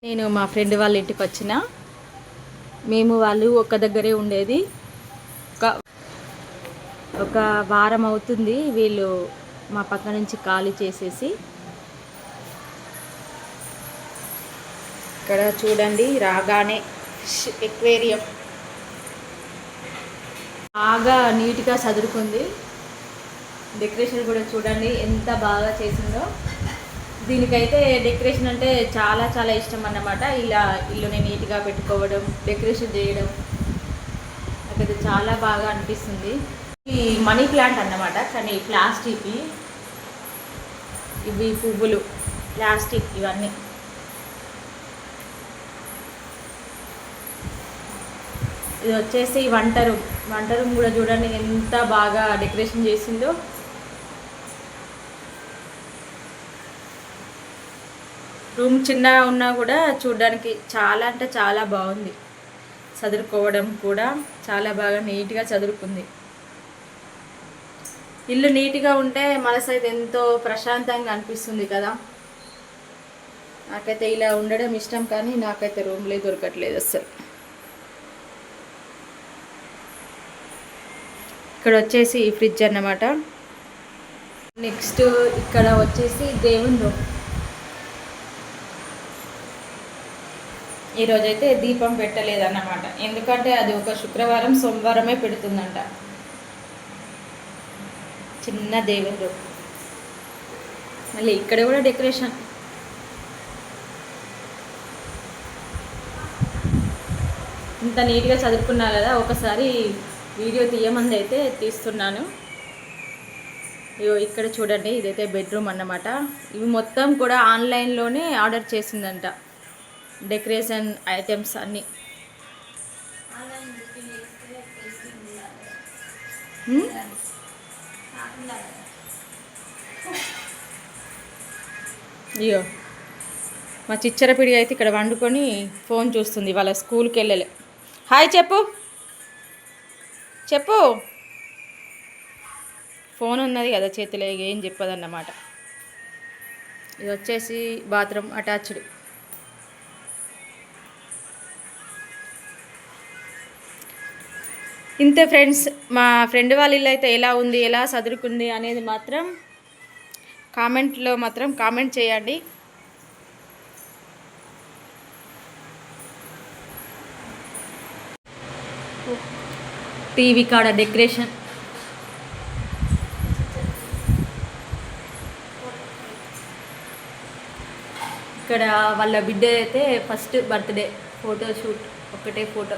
నేను మా ఫ్రెండ్ వాళ్ళ ఇంటికి వచ్చిన. మేము వాళ్ళు ఒక దగ్గరే ఉండేది. ఒక ఒక వారం అవుతుంది వీళ్ళు మా పక్క నుంచి ఖాళీ చేసేసి. ఇక్కడ చూడండి, రాగానే ఫిష్ ఎక్వేరియం బాగా నీట్గా చదురుకుంది. డెకరేషన్ కూడా చూడండి ఎంత బాగా చేసిందో. దీనికైతే డెకరేషన్ అంటే చాలా చాలా ఇష్టం అన్నమాట. ఇలా ఇల్లుని నీట్గా పెట్టుకోవడం, డెకరేషన్ చేయడం నాకైతే చాలా బాగా అనిపిస్తుంది. ఈ మనీ ప్లాంట్ అన్నమాట, కానీ ప్లాస్టిక్. ఇవి పువ్వులు ప్లాస్టిక్ ఇవన్నీ. ఇది వచ్చేసి వంట రూమ్ కూడా చూడండి ఎంత బాగా డెకరేషన్ చేసిందో. రూమ్ చిన్నగా ఉన్నా కూడా చూడడానికి చాలా అంటే చాలా బాగుంది. చదురుకోవడం కూడా చాలా బాగా నీట్గా చదురుకుంది. ఇల్లు నీట్గా ఉంటే మనసు అయితే ఎంతో ప్రశాంతంగా అనిపిస్తుంది కదా. నాకైతే ఇలా ఉండడం ఇష్టం, కానీ నాకైతే రూమ్లే దొరకట్లేదు అస్సలు. ఇక్కడ వచ్చేసి ఈ ఫ్రిడ్జ్ అన్నమాట. నెక్స్ట్ ఇక్కడ వచ్చేసి దేవుని రూమ్. ఈరోజైతే దీపం పెట్టలేదన్నమాట, ఎందుకంటే అది ఒక శుక్రవారం సోమవారమే పెడుతుందంట. చిన్న దేవుని రూమ్. మళ్ళీ ఇక్కడ కూడా డెకరేషన్. ఇంత నీట్గా చదువుకున్నా కదా, ఒకసారి వీడియో తీయమంది అయితే తీస్తున్నాను. ఇక్కడ చూడండి, ఇదైతే బెడ్రూమ్ అన్నమాట. ఇవి మొత్తం కూడా ఆన్లైన్లోనే ఆర్డర్ చేసిందంట, డెకరేషన్ ఐటమ్స్ అన్నీ. అయ్యో, మా చిచ్చరపిడి అయితే ఇక్కడ వండుకొని ఫోన్ చూస్తుంది. వాళ్ళ స్కూల్కి వెళ్ళలే. హాయ్ చెప్పు చెప్పు. ఫోన్ ఉన్నది కదా చేతిలో, ఏం చెప్పదన్నమాట. ఇది వచ్చేసి బాత్రూమ్ అటాచ్డ్. ఇంతే ఫ్రెండ్స్, మా ఫ్రెండ్ వాళ్ళ ఇల్లు అయితే ఎలా ఉంది, ఎలా చదురుకుంది అనేది మాత్రం కామెంట్లో మాత్రం కామెంట్ చేయండి. టీవీ కాడ డెకరేషన్. ఇక్కడ వాళ్ళ బిడ్డ అయితే ఫస్ట్ బర్త్డే ఫోటో షూట్, ఒకటే ఫోటో.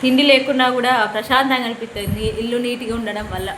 తిండి లేకున్నా కూడా ప్రశాంతంగా అనిపిస్తుంది ఇల్లు నీట్గా ఉండడం వల్ల.